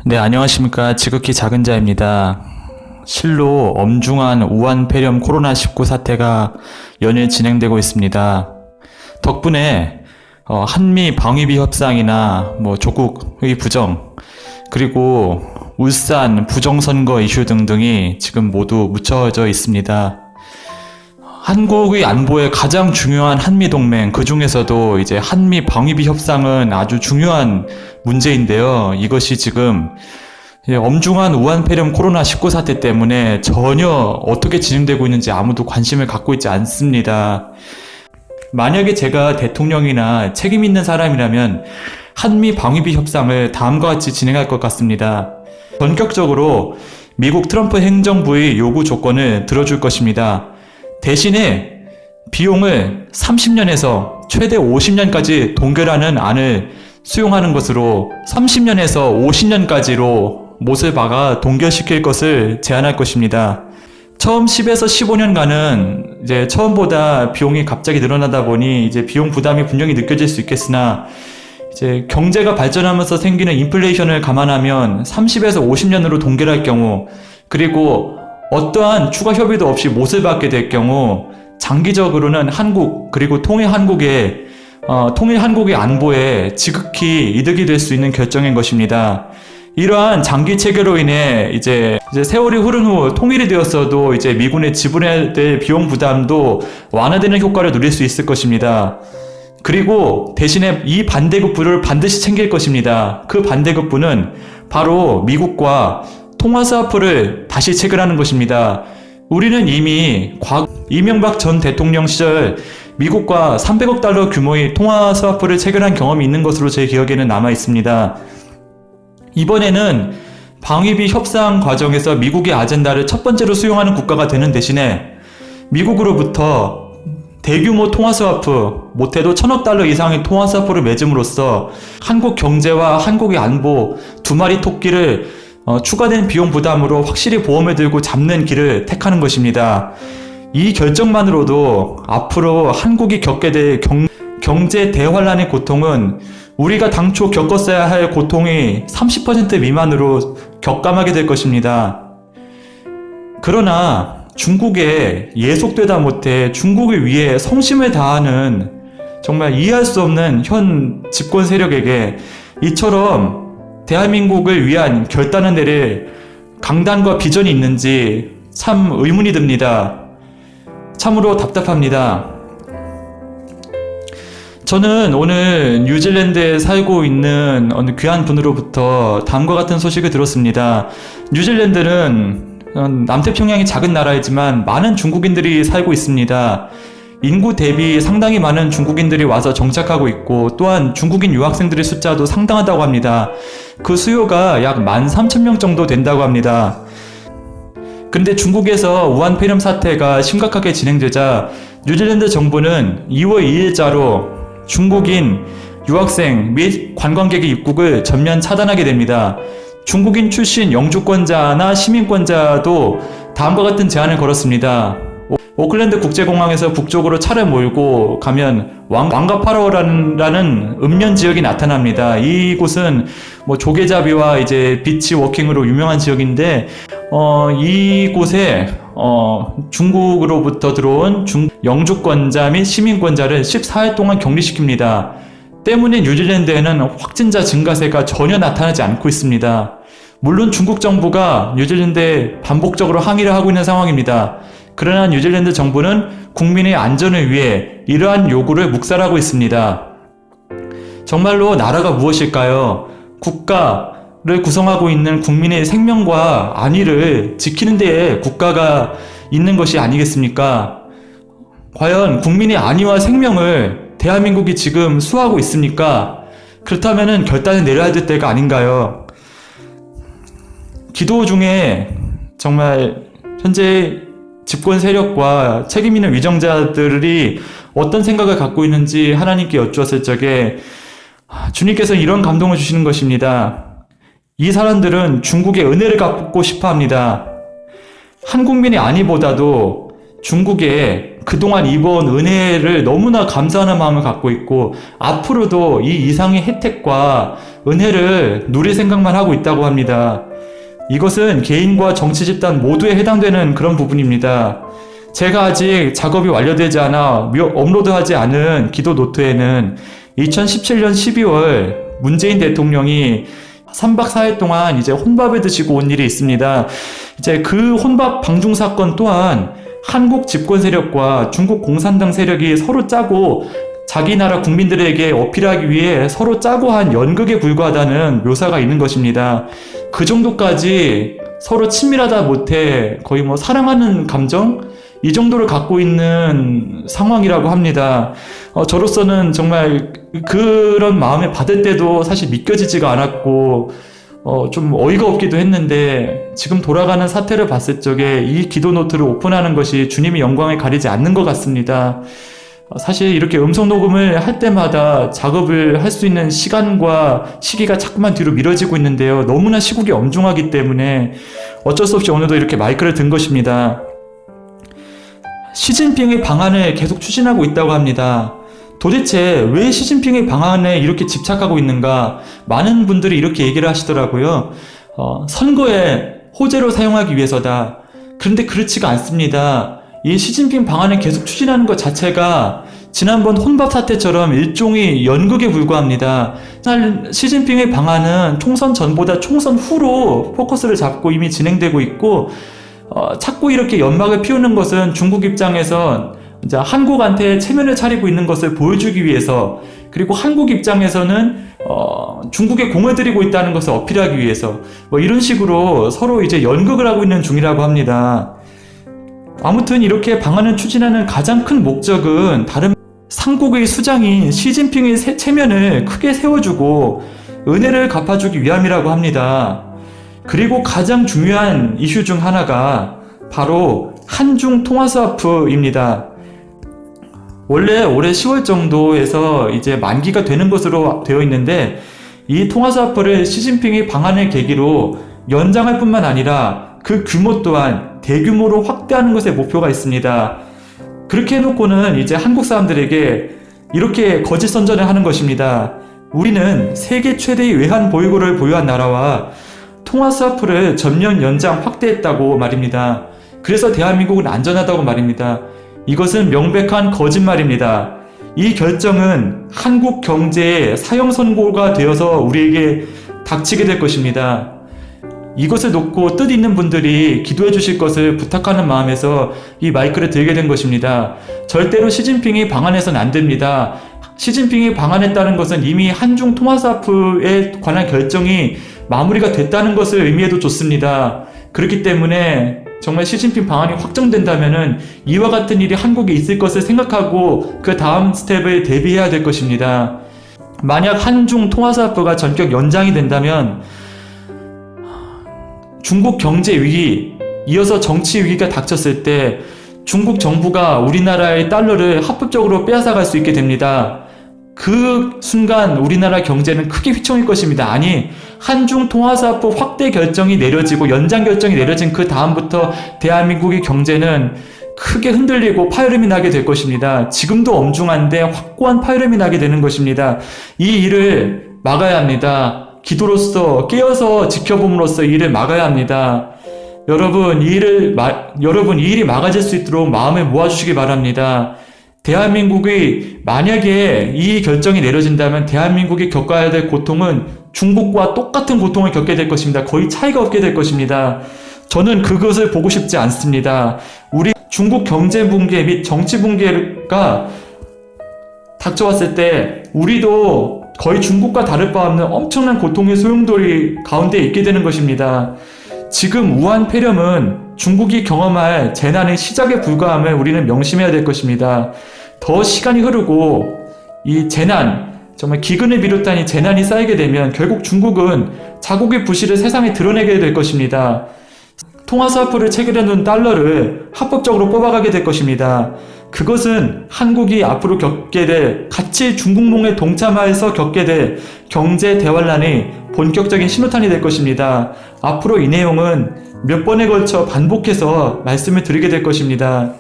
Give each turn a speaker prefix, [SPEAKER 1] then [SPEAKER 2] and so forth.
[SPEAKER 1] 네, 안녕하십니까. 지극히 작은 자입니다. 실로 엄중한 우한 폐렴 코로나19 사태가 연일 진행되고 있습니다. 덕분에 한미 방위비 협상이나 조국의 부정, 그리고 울산 부정선거 이슈 등등이 지금 모두 묻혀져 있습니다. 한국의 안보에 가장 중요한 한미동맹, 그 중에서도 이제 한미 방위비 협상은 아주 중요한 문제인데요. 이것이 지금 엄중한 우한 폐렴 코로나19 사태 때문에 전혀 어떻게 진행되고 있는지 아무도 관심을 갖고 있지 않습니다. 만약에 제가 대통령이나 책임 있는 사람이라면 한미 방위비 협상을 다음과 같이 진행할 것 같습니다. 전격적으로 미국 트럼프 행정부의 요구 조건을 들어줄 것입니다. 대신에 비용을 30년에서 최대 50년까지 동결하는 안을 수용하는 것으로 30년에서 50년까지로 못을 박아 동결시킬 것을 제안할 것입니다. 처음 10에서 15년간은 이제 처음보다 비용이 갑자기 늘어나다 보니 이제 비용 부담이 분명히 느껴질 수 있겠으나 이제 경제가 발전하면서 생기는 인플레이션을 감안하면 30에서 50년으로 동결할 경우, 그리고 어떠한 추가 협의도 없이 못을 받게 될 경우 장기적으로는 한국, 그리고 통일 한국의 안보에 지극히 이득이 될 수 있는 결정인 것입니다. 이러한 장기 체결로 인해 이제 세월이 흐른 후 통일이 되었어도 이제 미군에 지불해야 될 비용 부담도 완화되는 효과를 누릴 수 있을 것입니다. 그리고 대신에 이 반대급부를 반드시 챙길 것입니다. 그 반대급부는 바로 미국과 통화스와프를 다시 체결하는 것입니다. 우리는 이미 이명박 전 대통령 시절 미국과 300억 달러 규모의 통화스와프를 체결한 경험이 있는 것으로 제 기억에는 남아 있습니다. 이번에는 방위비 협상 과정에서 미국의 아젠다를 첫 번째로 수용하는 국가가 되는 대신에 미국으로부터 대규모 통화스와프, 못해도 1000억 달러 이상의 통화스와프를 맺음으로써 한국 경제와 한국의 안보 두 마리 토끼를 추가된 비용 부담으로 확실히 보험을 들고 잡는 길을 택하는 것입니다. 이 결정만으로도 앞으로 한국이 겪게 될 경제 대환란의 고통은 우리가 당초 겪었어야 할 고통의 30% 미만으로 격감하게 될 것입니다. 그러나 중국에 예속되다 못해 중국을 위해 성심을 다하는 정말 이해할 수 없는 현 집권 세력에게 이처럼 대한민국을 위한 결단을 내릴 강단과 비전이 있는지 참 의문이 듭니다. 참으로 답답합니다. 저는 오늘 뉴질랜드에 살고 있는 어느 귀한 분으로부터 다음과 같은 소식을 들었습니다. 뉴질랜드는 남태평양이 작은 나라이지만 많은 중국인들이 살고 있습니다. 인구 대비 상당히 많은 중국인들이 와서 정착하고 있고, 또한 중국인 유학생들의 숫자도 상당하다고 합니다. 그 수요가 약 13,000명 정도 된다고 합니다. 근데 중국에서 우한 폐렴 사태가 심각하게 진행되자 뉴질랜드 정부는 2월 2일자로 중국인 유학생 및 관광객의 입국을 전면 차단하게 됩니다. 중국인 출신 영주권자나 시민권자도 다음과 같은 제안을 걸었습니다. 오클랜드 국제공항에서 북쪽으로 차를 몰고 가면 왕가파로라는 읍면 지역이 나타납니다. 이곳은 조개잡이와 이제 비치 워킹으로 유명한 지역인데, 이곳에 중국으로부터 들어온 영주권자 및 시민권자를 14일 동안 격리시킵니다. 때문에 뉴질랜드에는 확진자 증가세가 전혀 나타나지 않고 있습니다. 물론 중국 정부가 뉴질랜드에 반복적으로 항의를 하고 있는 상황입니다. 그러나 뉴질랜드 정부는 국민의 안전을 위해 이러한 요구를 묵살하고 있습니다. 정말로 나라가 무엇일까요? 국가를 구성하고 있는 국민의 생명과 안위를 지키는 데에 국가가 있는 것이 아니겠습니까? 과연 국민의 안위와 생명을 대한민국이 지금 수호하고 있습니까? 그렇다면 결단을 내려야 될 때가 아닌가요? 기도 중에 정말 현재 집권 세력과 책임 있는 위정자들이 어떤 생각을 갖고 있는지 하나님께 여쭈었을 적에 주님께서 이런 감동을 주시는 것입니다. 이 사람들은 중국의 은혜를 갚고 싶어 합니다. 한국민의 안위보다도 중국의 그동안 입어온 은혜를 너무나 감사하는 마음을 갖고 있고 앞으로도 이 이상의 혜택과 은혜를 누릴 생각만 하고 있다고 합니다. 이것은 개인과 정치 집단 모두에 해당되는 그런 부분입니다. 제가 아직 작업이 완료되지 않아 업로드하지 않은 기도 노트에는 2017년 12월 문재인 대통령이 3박 4일 동안 이제 혼밥을 드시고 온 일이 있습니다. 이제 그 혼밥 방중 사건 또한 한국 집권 세력과 중국 공산당 세력이 서로 짜고 자기 나라 국민들에게 어필하기 위해 서로 짜고 한 연극에 불과하다는 묘사가 있는 것입니다. 그 정도까지 서로 친밀하다 못해 거의 뭐 사랑하는 감정? 이 정도를 갖고 있는 상황이라고 합니다. 저로서는 정말 그런 마음을 받을 때도 사실 믿겨지지가 않았고 좀 어이가 없기도 했는데 지금 돌아가는 사태를 봤을 적에 이 기도 노트를 오픈하는 것이 주님의 영광을 가리지 않는 것 같습니다. 사실 이렇게 음성 녹음을 할 때마다 작업을 할 수 있는 시간과 시기가 자꾸만 뒤로 미뤄지고 있는데요. 너무나 시국이 엄중하기 때문에 어쩔 수 없이 오늘도 이렇게 마이크를 든 것입니다. 시진핑의 방안을 계속 추진하고 있다고 합니다. 도대체 왜 시진핑의 방안에 이렇게 집착하고 있는가? 많은 분들이 이렇게 얘기를 하시더라고요. 선거에 호재로 사용하기 위해서다. 그런데 그렇지가 않습니다. 이 시진핑 방안을 계속 추진하는 것 자체가 지난번 혼밥 사태처럼 일종의 연극에 불과합니다. 시진핑의 방안은 총선 전보다 총선 후로 포커스를 잡고 이미 진행되고 있고 자꾸 이렇게 연막을 피우는 것은 중국 입장에선 이제 한국한테 체면을 차리고 있는 것을 보여주기 위해서, 그리고 한국 입장에서는 중국에 공을 들이고 있다는 것을 어필하기 위해서 이런 식으로 서로 이제 연극을 하고 있는 중이라고 합니다. 아무튼 이렇게 방안을 추진하는 가장 큰 목적은 다른 삼국의 수장인 시진핑의 체면을 크게 세워주고 은혜를 갚아주기 위함이라고 합니다. 그리고 가장 중요한 이슈 중 하나가 바로 한중 통화스와프입니다. 원래 올해 10월 정도에서 이제 만기가 되는 것으로 되어 있는데 이 통화스와프를 시진핑의 방안을 계기로 연장할 뿐만 아니라 그 규모 또한 대규모로 확대하는 것에 목표가 있습니다. 그렇게 해놓고는 이제 한국 사람들에게 이렇게 거짓 선전을 하는 것입니다. 우리는 세계 최대의 외환 보유고를 보유한 나라와 통화스와프를 전면 연장 확대했다고 말입니다. 그래서 대한민국은 안전하다고 말입니다. 이것은 명백한 거짓말입니다. 이 결정은 한국 경제의 사형 선고가 되어서 우리에게 닥치게 될 것입니다. 이것을 놓고 뜻 있는 분들이 기도해 주실 것을 부탁하는 마음에서 이 마이크를 들게 된 것입니다. 절대로 시진핑이 방한해서는 안 됩니다. 시진핑이 방한했다는 것은 이미 한중 통화스와프에 관한 결정이 마무리가 됐다는 것을 의미해도 좋습니다. 그렇기 때문에 정말 시진핑 방안이 확정된다면은 이와 같은 일이 한국에 있을 것을 생각하고 그 다음 스텝을 대비해야 될 것입니다. 만약 한중 통화스와프가 전격 연장이 된다면 중국 경제 위기, 이어서 정치 위기가 닥쳤을 때 중국 정부가 우리나라의 달러를 합법적으로 빼앗아갈 수 있게 됩니다. 그 순간 우리나라 경제는 크게 휘청일 것입니다. 아니, 한중 통화스와프 확대 결정이 내려지고 연장 결정이 내려진 그 다음부터 대한민국의 경제는 크게 흔들리고 파열음이 나게 될 것입니다. 지금도 엄중한데 확고한 파열음이 나게 되는 것입니다. 이 일을 막아야 합니다. 기도로서 깨어서 지켜봄으로써 이 일을 막아야 합니다. 여러분, 이 일이 막아질 수 있도록 마음을 모아주시기 바랍니다. 대한민국이 만약에 이 결정이 내려진다면 대한민국이 겪어야 될 고통은 중국과 똑같은 고통을 겪게 될 것입니다. 거의 차이가 없게 될 것입니다. 저는 그것을 보고 싶지 않습니다. 우리 중국 경제 붕괴 및 정치 붕괴가 닥쳐왔을 때 우리도 거의 중국과 다를 바 없는 엄청난 고통의 소용돌이 가운데 있게 되는 것입니다. 지금 우한 폐렴은 중국이 경험할 재난의 시작에 불과함을 우리는 명심해야 될 것입니다. 더 시간이 흐르고 이 재난, 정말 기근을 비롯한 이 재난이 쌓이게 되면 결국 중국은 자국의 부실을 세상에 드러내게 될 것입니다. 통화스와프를 체결해 놓은 달러를 합법적으로 뽑아가게 될 것입니다. 그것은 한국이 앞으로 겪게 될, 같이 중국몽에 동참하여서 겪게 될 경제 대환란의 본격적인 신호탄이 될 것입니다. 앞으로 이 내용은 몇 번에 걸쳐 반복해서 말씀을 드리게 될 것입니다.